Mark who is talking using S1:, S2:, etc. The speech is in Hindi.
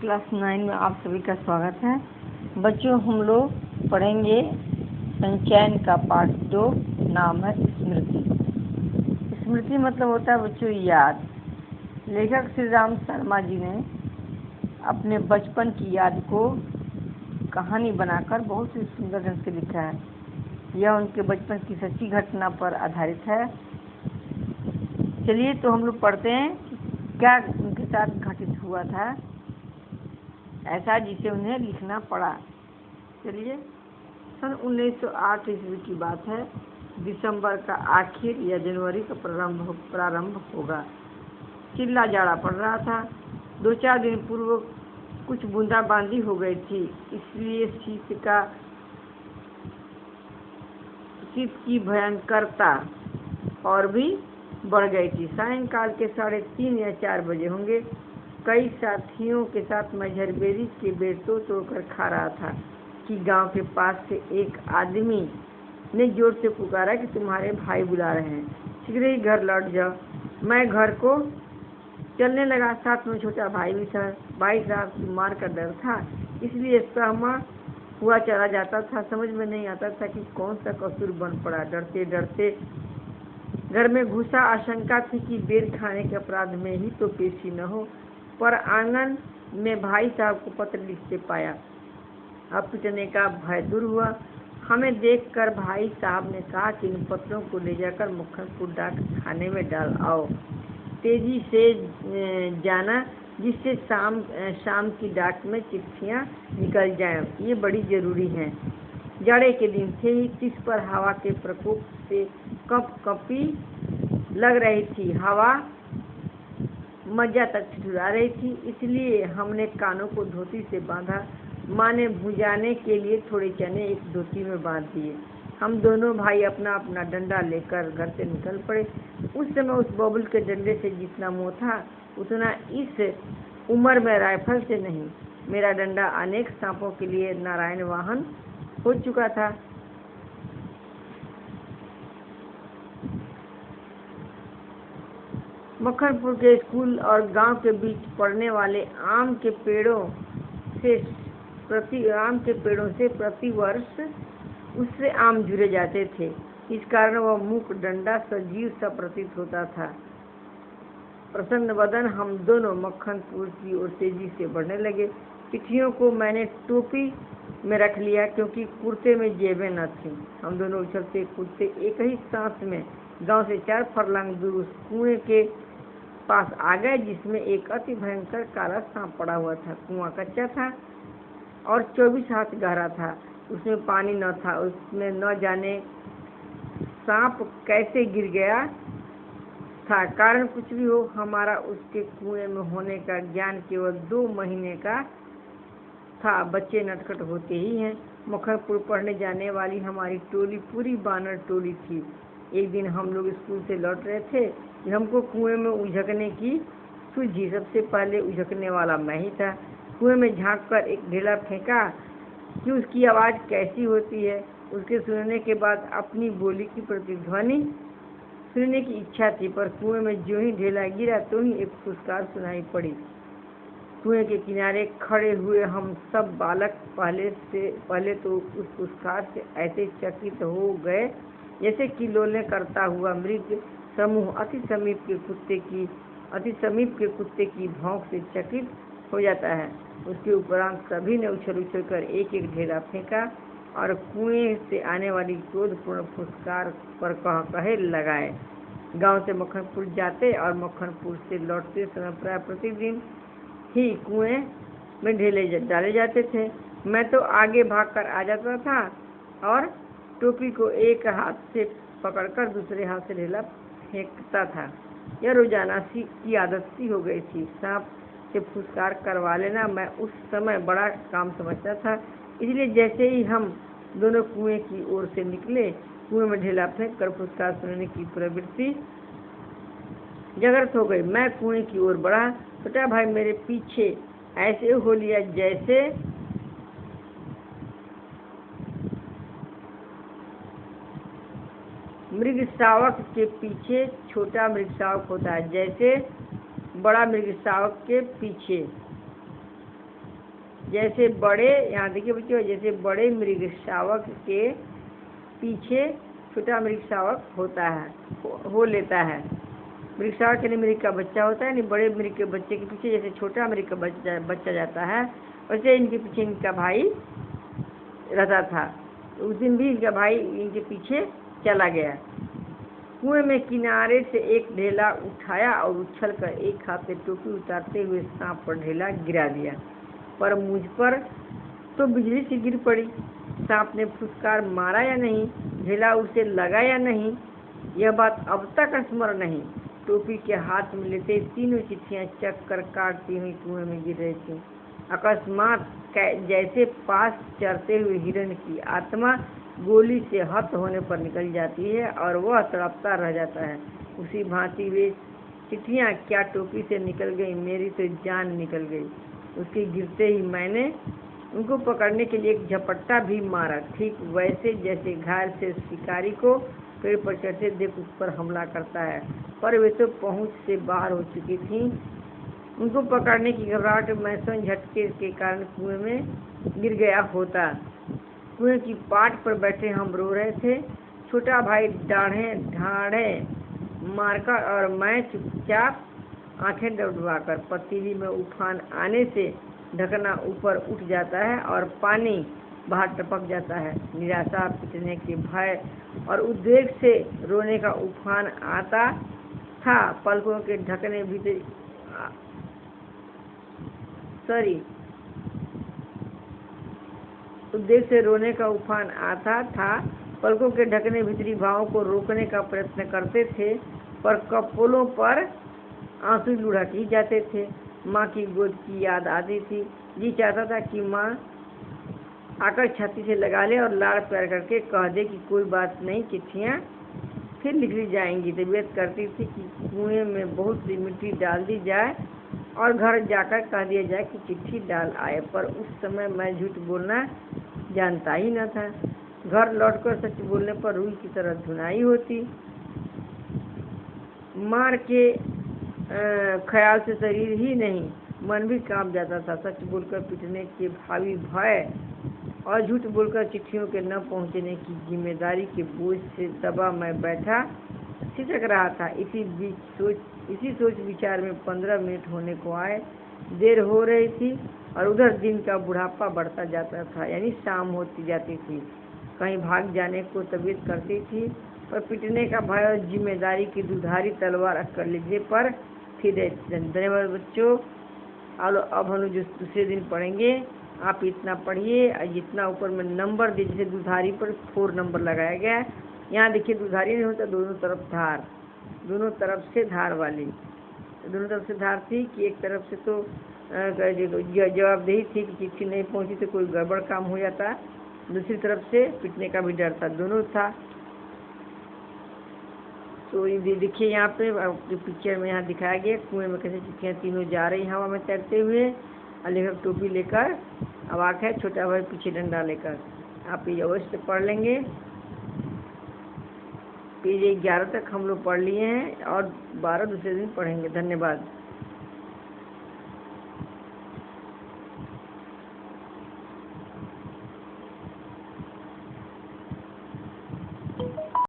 S1: क्लास 9 में आप सभी का स्वागत है। बच्चों, हम लोग पढ़ेंगे संचयन का पाठ 2, नाम है स्मृति। स्मृति मतलब होता है बच्चों याद। लेखक श्री राम शर्मा जी ने अपने बचपन की याद को कहानी बनाकर बहुत ही सुंदर ढंग से लिखा है। यह उनके बचपन की सच्ची घटना पर आधारित है। चलिए तो हम लोग पढ़ते हैं क्या उनके साथ घटित हुआ था ऐसा जिसे उन्हें लिखना पड़ा। चलिए, सन 1908 ईस्वी की बात है। दिसंबर का आखिर या जनवरी का प्रारंभ होगा। चिल्ला जाड़ा पड़ रहा था। 2-4 दिन पूर्व कुछ बूंदाबांदी हो गई थी, इसलिए शीत की भयंकरता और भी बढ़ गई थी। सायंकाल के 3:30 या 4 बजे होंगे। कई साथियों के साथ मैं झरबेरी के बेर तोड़कर खा रहा था कि गांव के पास से एक आदमी ने जोर से पुकारा कि तुम्हारे भाई बुला रहे हैं, शीघ्र ही घर लौट जाओ। मैं घर को चलने लगा। साथ में छोटा भाई भी था। भाई साहब की मार का डर था, इसलिए सहमा हुआ चला जाता था। समझ में नहीं आता था कि कौन सा कसूर बन पड़ा। डरते डरते घर में घुसा। आशंका थी कि बेर खाने के अपराध में ही तो पेशी न हो, पर आंगन में भाई साहब को पत्र लिखते पाया। अब पिटने का भय दूर हुआ। हमें देखकर भाई साहब ने कहा कि इन पत्रों को ले जाकर मक्खनपुर डाक खाने में डाल आओ। तेजी से जाना, जिससे शाम की डाक में चिट्ठियाँ निकल जाएं। ये बड़ी जरूरी हैं। जाड़े के दिन थे ही, तिस पर हवा के प्रकोप से कंपी लग रही थी। हवा मज्जा तक ठिठुरा रही थी, इसलिए हमने कानों को धोती से बांधा। माँ ने भुजाने के लिए थोड़े चने एक धोती में बांध दिए। हम दोनों भाई अपना अपना डंडा लेकर घर से निकल पड़े। उस समय उस बबुल के डंडे से जितना मोह था, उतना इस उम्र में राइफल से नहीं। मेरा डंडा अनेक सांपों के लिए नारायण वाहन हो चुका था। मक्खनपुर के स्कूल और गांव के बीच पड़ने वाले आम के पेड़ों से प्रति वर्ष उससे आम जुड़े जाते थे। इस कारण वह मुख डंडा सजीव सा प्रतीत होता था। प्रसन्न वदन हम दोनों मक्खनपुर की ओर तेजी से बढ़ने लगे। चिट्ठियों को मैंने टोपी में रख लिया, क्योंकि कुर्ते में जेबें न थीं। हम दोनों उछलते कूदते एक ही सांस में गांव से 4 फरलांग दूर उस कुएं के पास आ गए, जिसमें एक अति भयंकर काला सांप पड़ा हुआ था। कुआं कच्चा था और 24 हाथ गहरा था। उसमें पानी न था। उसमें न जाने सांप कैसे गिर गया था। कारण कुछ भी हो, हमारा उसके कुएं में होने का ज्ञान केवल 2 महीने का था। बच्चे नटखट होते ही हैं। मक्खनपुर पढ़ने जाने वाली हमारी टोली पूरी बानर टोली थी। एक दिन हम लोग स्कूल से लौट रहे थे कि हमको कुएं में उझकने की सूझी। सबसे पहले उझकने वाला मैं ही था। कुएं में झांककर एक ढेला फेंका कि उसकी आवाज़ कैसी होती है। उसके सुनने के बाद अपनी बोली की प्रतिध्वनि सुनने की इच्छा थी, पर कुएं में जो ही ढेला गिरा तो ही एक फुसकार सुनाई पड़ी। कुएं के किनारे खड़े हुए हम सब बालक पहले तो उस फुसकार से ऐसे चकित हो गए जैसे किलोले करता हुआ मृग समूह अति समीप के कुत्ते की भौंक से चकित हो जाता है। उसके उपरांत सभी ने उछल कर एक एक ढेला फेंका और कुएं से आने वाली क्रोधपूर्ण फुसकार पर कहे लगाए। गांव से मक्खनपुर जाते और मक्खनपुर से लौटते समय प्राय प्रतिदिन ही कुएं में ढेले डाले जाते थे। मैं तो आगे भागकर आ जाता था और टोपी को एक हाथ से पकड़कर दूसरे हाथ से ढेला फेंकता था। यह रोजाना की आदत सी हो गई थी। सांप से फुसकार करवा लेना मैं उस समय बड़ा काम समझता था। इसलिए जैसे ही हम दोनों कुएं की ओर से निकले, कुएं में ढेला फेंक कर फुसकार सुनने की प्रवृत्ति जागृत हो गई। मैं कुएं की ओर बढ़ा। छोटा भाई मेरे पीछे ऐसे हो लिया जैसे मृग शावक के पीछे छोटा मृग शावक होता है, जैसे बड़ा मृग शावक के पीछे। जैसे बड़े, यहाँ देखिए बच्चों, जैसे बड़े मृग शावक के पीछे छोटा मृग शावक होता है, हो लेता है। मृग शावक यानी मृग का बच्चा होता है, यानी बड़े मृग के बच्चे के पीछे जैसे छोटा मृग का बच्चा जाता है, वैसे इनके पीछे इनका भाई रहता था। तो उस दिन भी इनका भाई इनके पीछे चला गया। कुएं में किनारे से एक ढेला उठाया और उछल कर एक हाथ से टोपी उतारते हुए सांप पर ढेला गिरा दिया, पर मुझ पर तो बिजली से गिर पड़ी। सांप ने फुसकार मारा या नहीं, ढेला उसे लगा या नहीं, यह बात अब तक स्मरण नहीं। टोपी के हाथ में लेते तीनों चिट्ठियां चक्कर काटती हुई कुएं में गिर रही थी। अकस्मात जैसे पास चरते हुए हिरण की आत्मा गोली से हत होने पर निकल जाती है और वह तड़पता रह जाता है, उसी भांति वे चिट्ठियां क्या टोपी से निकल गई, मेरी तो जान निकल गई। उसके गिरते ही मैंने उनको पकड़ने के लिए एक झपट्टा भी मारा, ठीक वैसे जैसे घायल से शिकारी को पेड़ पर चढ़ते देख उस पर हमला करता है, पर वे तो पहुंच से बाहर हो चुकी थीं। उनको पकड़ने की घबराहट में स्वयं झटके के कारण कुएं में गिर गया होता। कुएं की पाट पर बैठे हम रो रहे थे, छोटा भाई ढाढ़े मारकर और मैं चुपचाप आंखें डबडबाकर। पतीली में उफान आने से ढकना ऊपर उठ जाता है और पानी बाहर टपक जाता है। निराशा, पिटने के भय और उद्वेग से रोने का उफान आता था। पलकों के ढकने भीतर उद्वेग से रोने का उफान आता था। पलकों के ढकने भीतरी भावों को रोकने का प्रयत्न करते थे, पर कपोलों पर आंसू लुढ़क ही जाते थे। माँ की गोद की याद आती थी। जी चाहता था कि माँ आकर छाती से लगा ले और लाड़ प्यार करके कह दे कि कोई बात नहीं, चिट्ठियाँ फिर लिख ली जाएंगी। तबीयत करती थी कि कुएं में बहुत सी मिट्टी डाल दी जाए और घर जाकर कह दिया जाए कि चिट्ठी डाल आए, पर उस समय मैं झूठ बोलना जानता ही न था। घर लौटकर सच बोलने पर रूई की तरह धुनाई होती। मार के ख्याल से शरीर ही नहीं मन भी कांप जाता था। सच बोलकर पिटने के भावी भय और झूठ बोलकर चिट्ठियों के न पहुंचने की जिम्मेदारी के बोझ से दबा मैं बैठा सिसक रहा था। इसी सोच विचार में 15 मिनट होने को आए। देर हो रही थी और उधर दिन का बुढ़ापा बढ़ता जाता था, यानी शाम होती जाती थी। कहीं भाग जाने को तबीयत करती थी, पर पिटने का भय और जिम्मेदारी की दुधारी तलवार कलेजे पर थी। धन्यवाद बच्चों। अब हम जो दूसरे दिन पढ़ेंगे, आप इतना पढ़िए और जितना ऊपर में नंबर दिए, जैसे दुधारी पर 4 नंबर लगाया गया है। यहाँ देखिए दुधारी नहीं होता, दोनों तरफ धार, दोनों तरफ से धार वाली, दोनों तरफ से धार थी कि एक तरफ से तो जवाबदेही थी कि चिट्ठी नहीं पहुँची तो कोई गड़बड़ काम हो जाता, दूसरी तरफ से पिटने का भी डर था, दोनों था। तो ये देखिए यहाँ पे पिक्चर में यहाँ दिखाया गया कुएं में कैसे चिट्ठियाँ तीनों जा रही हवा में तैरते हुए, और लेखक टोपी लेकर अवाक है, छोटा भाई पीछे डंडा लेकर। आप ये अवश्य पढ़ लेंगे। पेज 11 तक हम लोग पढ़ लिए हैं और 12 दूसरे दिन पढ़ेंगे। धन्यवाद।